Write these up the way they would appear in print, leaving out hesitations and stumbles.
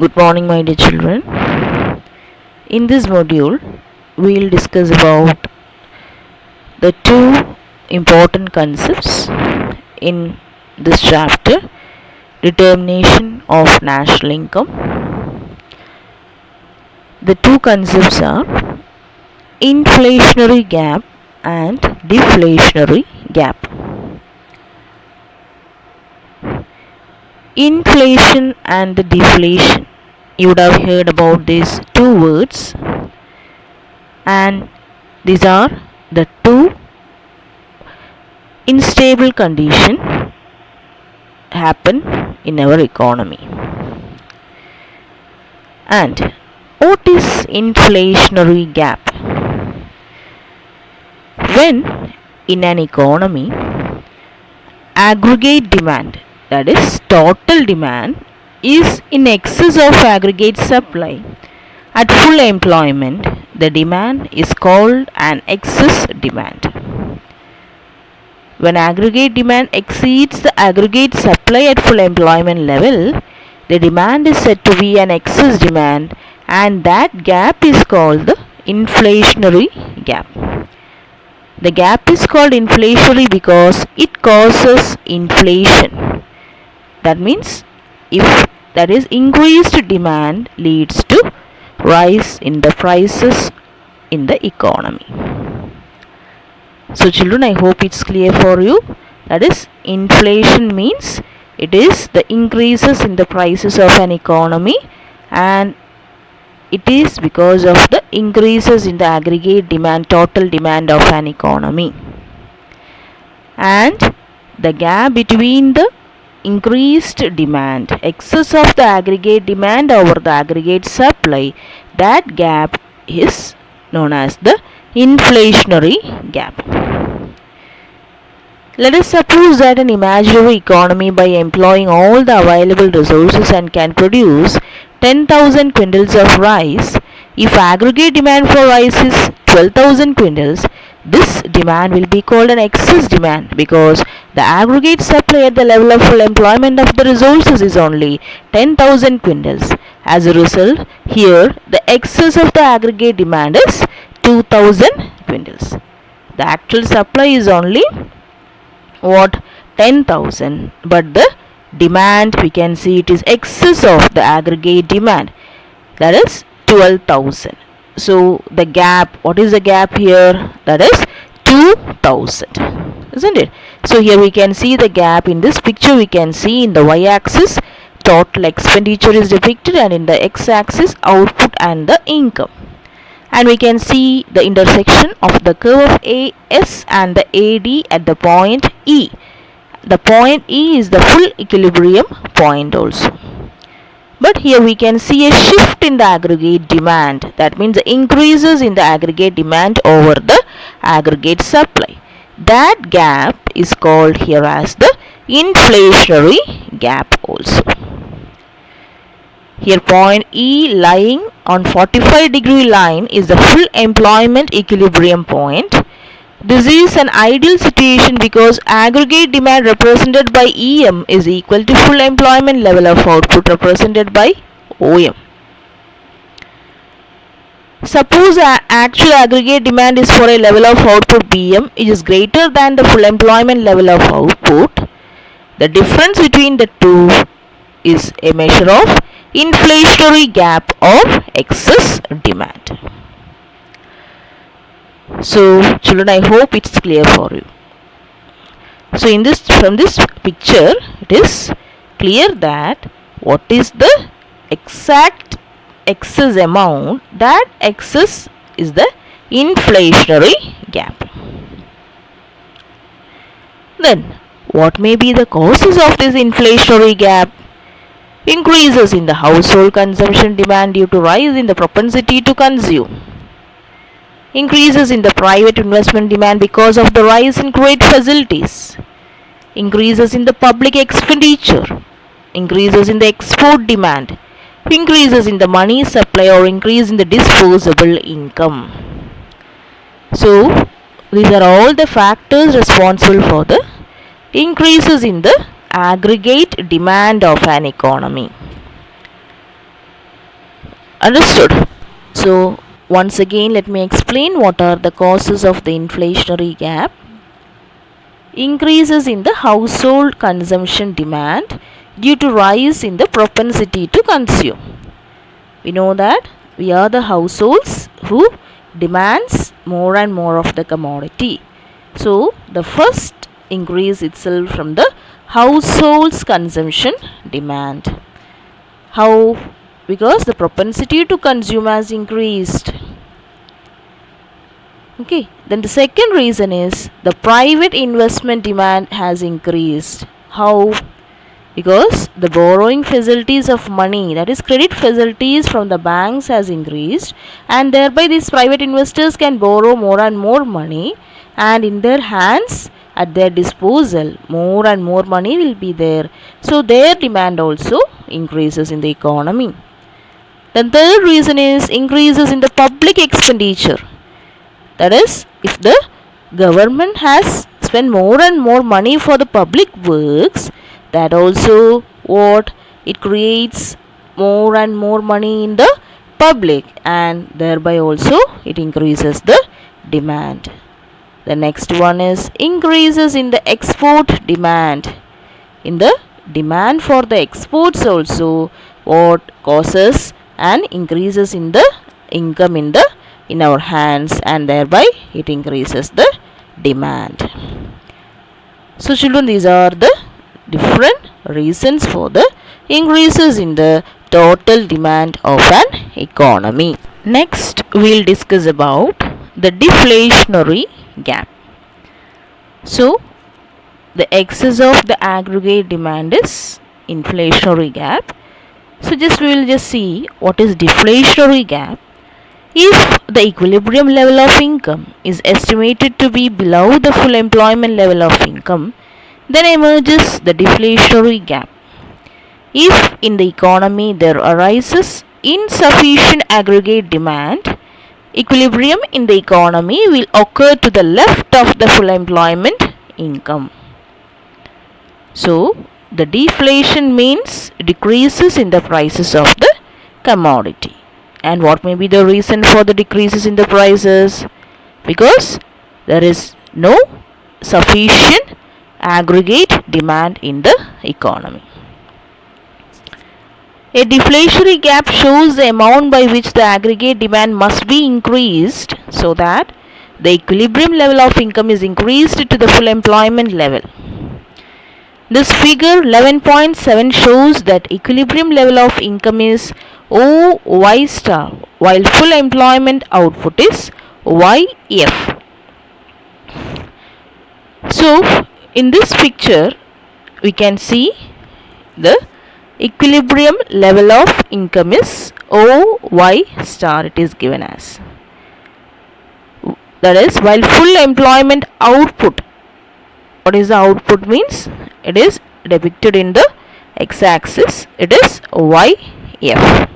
Good morning, my dear children. In this module, we will discuss about the two important concepts in this chapter: determination of national income. The two concepts are inflationary gap and deflationary gap. Inflation and deflation. You would have heard about these two words, and these are the two unstable conditions happen in our economy. And what is inflationary gap? When in an economy, aggregate demand, that is total demand, is in excess of aggregate supply. At full employment, the demand is called an excess demand. When aggregate demand exceeds the aggregate supply at full employment level, the demand is said to be an excess demand, and that gap is called the inflationary gap. The gap is called inflationary because it causes inflation. That means if that is increased demand leads to rise in the prices in the economy. So children, I hope it's clear for you. That is, inflation means it is the increases in the prices of an economy, and it is because of the increases in the aggregate demand, total demand of an economy. And the gap between the increased demand, excess of the aggregate demand over the aggregate supply, that gap is known as the inflationary gap. Let us suppose that an imaginary economy, by employing all the available resources, and can produce 10,000 quintals of rice. If aggregate demand for rice is 12,000 quintals, this demand will be called an excess demand because the aggregate supply at the level of full employment of the resources is only 10,000 quintals. As a result, here the excess of the aggregate demand is 2,000 quintals. The actual supply is only 10,000, but the demand, we can see it is excess of the aggregate demand, that is 12,000. So the gap, what is the gap here? That is 2,000, isn't it? So here we can see the gap. In this picture we can see in the y-axis total expenditure is depicted, and in the x-axis output and the income. And we can see the intersection of the curve of AS and the AD at the point E. The point E is the full equilibrium point also. But here we can see a shift in the aggregate demand. That means the increases in the aggregate demand over the aggregate supply. That gap is called here as the inflationary gap also. Here point E lying on 45-degree line is the full employment equilibrium point. This is an ideal situation because aggregate demand represented by EM is equal to full employment level of output represented by OM. Suppose actual aggregate demand is for a level of output BM, it is greater than the full employment level of output. The difference between the two is a measure of inflationary gap or excess demand. So children, I hope it's clear for you. So from this picture it is clear that what is the exact excess amount, that excess is the inflationary gap. Then what may be the causes of this inflationary gap? Increases in the household consumption demand due to rise in the propensity to consume. Increases in the private investment demand because of the rise in credit facilities. Increases in the public expenditure. Increases in the export demand. Increases in the money supply or increase in the disposable income. So these are all the factors responsible for the increases in the aggregate demand of an economy. Understood? So once again let me explain what are the causes of the inflationary gap. Increases in the household consumption demand due to rise in the propensity to consume. We know that we are the households who demands more and more of the commodity. So the first increase itself from the household's consumption demand. How? Because the propensity to consume has increased. Okay, then the second reason is the private investment demand has increased. How? Because the borrowing facilities of money, that is credit facilities from the banks, has increased, and thereby these private investors can borrow more and more money, and in their hands, at their disposal, more and more money will be there. So their demand also increases in the economy. The third reason is increases in the public expenditure. That is, if the government has spent more and more money for the public works, that also what it creates more and more money in the public, and thereby also it increases the demand. The next one is increases in the export demand. In the demand for the exports also what causes and increases in the income in our hands, and thereby it increases the demand. So children, these are the different reasons for the increases in the total demand of an economy. Next we'll discuss about the deflationary gap. So the excess of the aggregate demand is inflationary gap. So we will just see what is deflationary gap. If the equilibrium level of income is estimated to be below the full employment level of income, then emerges the deflationary gap. If in the economy there arises insufficient aggregate demand, equilibrium in the economy will occur to the left of the full employment income. So the deflation means decreases in the prices of the commodity. And what may be the reason for the decreases in the prices? Because there is no sufficient aggregate demand in the economy. A deflationary gap shows the amount by which the aggregate demand must be increased so that the equilibrium level of income is increased to the full employment level. This figure 11.7 shows that equilibrium level of income is OY star while full employment output is YF. So in this picture we can see the equilibrium level of income is OY star, it is given as. That is, while full employment output, what is the output means? It is depicted in the x-axis, it is YF.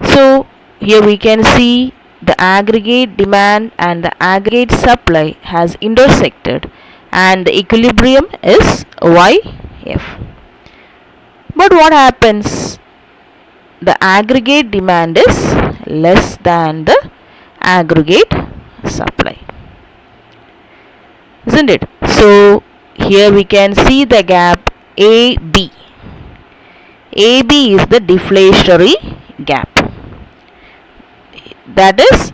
So here we can see the aggregate demand and the aggregate supply has intersected and the equilibrium is YF. But what happens? The aggregate demand is less than the aggregate supply, isn't it? So here we can see the gap AB. AB is the deflationary gap. That is,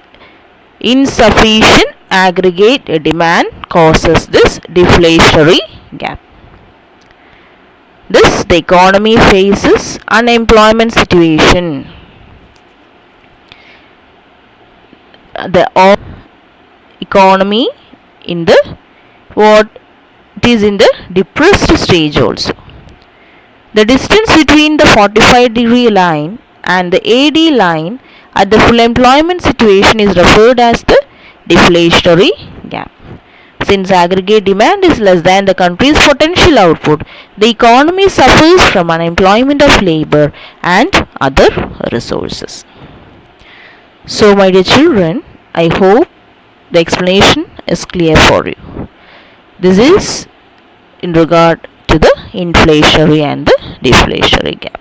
insufficient aggregate demand causes this deflationary gap. This the economy faces unemployment situation. The economy in the what it is in the depressed stage also. The distance between the 45-degree line and the AD line at the full employment situation is referred as the deflationary gap. Since aggregate demand is less than the country's potential output, the economy suffers from unemployment of labor and other resources. So my dear children, I hope the explanation is clear for you. This is in regard to the inflationary and the deflationary gap.